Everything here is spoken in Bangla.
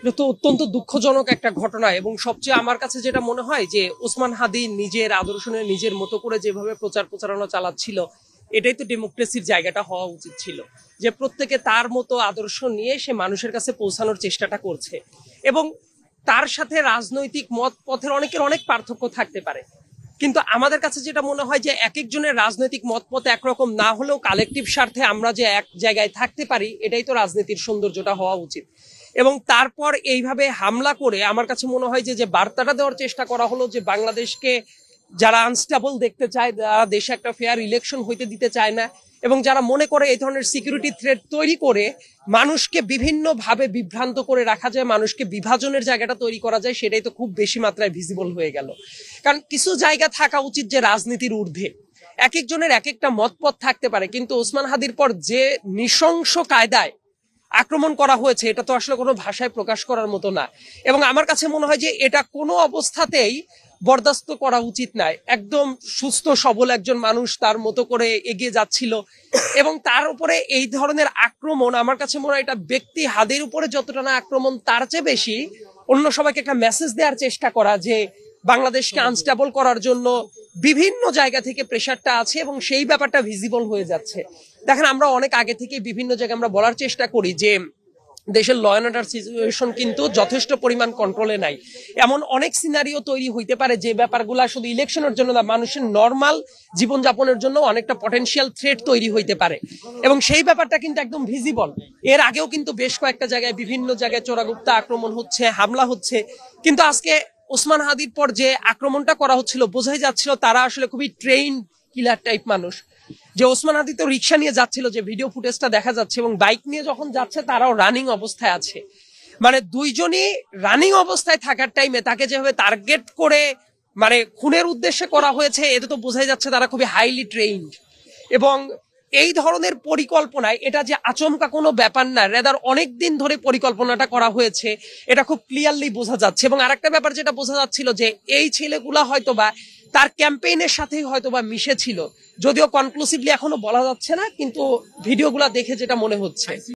এটা তো অত্যন্ত দুঃখজনক একটা ঘটনা এবং সবচেয়ে আমার কাছে যেটা মনে হয় যে ওসমান হাদি নিজের আদর্শ নিয়ে নিজের মতো করে যেভাবে প্রচার প্রচারণা চালাচ্ছিল, এটাই তো ডেমোক্রেসির জায়গাটা হওয়া উচিত ছিল। যে প্রত্যেকে তার মতো আদর্শ নিয়ে সে মানুষের কাছে পৌঁছানোর চেষ্টাটা করছে এবং তার সাথে রাজনৈতিক মত পথের অনেকের অনেক পার্থক্য থাকতে পারে, কিন্তু আমাদের কাছে যেটা মনে হয় যে এক একজনের রাজনৈতিক মত পথ একরকম না হলেও কালেকটিভ স্বার্থে আমরা যে এক জায়গায় থাকতে পারি, এটাই তো রাজনীতির সৌন্দর্যটা হওয়া উচিত। এবং তারপর এইভাবে হামলা করে আমার কাছে মনে হয় যে যে বার্তাটা দেওয়ার চেষ্টা করা হলো যে বাংলাদেশকে যারা আনস্টেবল দেখতে চায়, যারা দেশে একটা ফেয়ার ইলেকশন হইতে দিতে চায় না, এবং যারা মনে করে এই ধরনের সিকিউরিটি থ্রেট তৈরি করে মানুষকে বিভিন্ন ভাবে বিভ্রান্ত করে রাখা যায়, মানুষকে বিভাজনের জায়গাটা তৈরি করা যায়, সেটাই তো খুব বেশি মাত্রায় ভিজিবল হয়ে গেল। কারণ কিছু জায়গা থাকা উচিত যে রাজনীতির ঊর্ধ্বে এক একজনের এক একটা মতপথ থাকতে পারে, কিন্তু ওসমান হাদির পর যে নৃশংস কায়দায় আক্রমণ করা হয়েছে এটা তো আসলে কোনো ভাষায় প্রকাশ করার মতো না। এবং আমার কাছে মনে হয় যে এটা কোনো অবস্থাতেই বরদাস্ত করা উচিত নয়। একদম সুস্থ সবল একজন মানুষ তার মতো করে এগিয়ে যাচ্ছিল এবং তার উপরে এই ধরনের আক্রমণ, আমার কাছে মনে হয় এটা ব্যক্তি হাদির উপরে যতটা না আক্রমণ, তার চেয়ে বেশি অন্য সবাইকে একটা মেসেজ দেওয়ার চেষ্টা করা যে বাংলাদেশকে আনস্টেবল করার জন্য বিভিন্ন জায়গা থেকে প্রেশারটা আছে এবং সেই ব্যাপারটা ভিজিবল হয়ে যাচ্ছে। দেখেন, আমরা অনেক আগে থেকে বিভিন্ন জায়গায় আমরা বলার চেষ্টা করি যে দেশের ল অ্যান্ড অর্ডার সিচুয়েশন কিন্তু যথেষ্ট পরিমাণ কন্ট্রোলে নাই। এমন অনেক সিনারিও তৈরি হইতে পারে যে ব্যাপারগুলো শুধু ইলেকশনের জন্য না, মানুষের নর্মাল জীবনযাপনের জন্য অনেকটা পটেনশিয়াল থ্রেট তৈরি হইতে পারে এবং সেই ব্যাপারটা কিন্তু একদম ভিজিবল। এর আগেও কিন্তু বেশ কয়েকটা জায়গায় বিভিন্ন জায়গায় চোরাগুপ্তা আক্রমণ হচ্ছে, হামলা হচ্ছে, কিন্তু আজকে ওসমান হাদির পর যে আক্রমণটা করা হচ্ছিল বোঝাই যাচ্ছিল তারা আসলে খুবই ট্রেইন কিলার টাইপ মানুষ। যে ওসমান হাদি তো রিক্সা নিয়ে যাচ্ছিল, যে ভিডিও ফুটেজটা দেখা যাচ্ছে, এবং বাইক নিয়ে যখন যাচ্ছে তারাও রানিং অবস্থায় আছে। মানে দুইজনই রানিং অবস্থায় থাকার টাইমে তাকে যেভাবে টার্গেট করে মানে খুনের উদ্দেশ্যে করা হয়েছে, এটা তো বোঝাই যাচ্ছে তারা খুবই হাইলি ট্রেইনড। এবং এই ধরনের পরিকল্পনায় এটা যে আচমকা কোনো ব্যাপার না, রেদার অনেক দিন ধরে পরিকল্পনাটা করা হয়েছে, এটা খুব ক্লিয়ারলি বোঝা যাচ্ছে। এবং আরেকটা ব্যাপার যেটা বোঝা যাচ্ছিল যে এই ছেলেগুলা হয়তোবা তার ক্যাম্পেইনের সাথেই হয়তোবা মিশে ছিল, যদিও কনক্লুসিভলি এখনো বলা যাচ্ছে না, কিন্তু ভিডিওগুলা দেখে যেটা মনে হচ্ছে।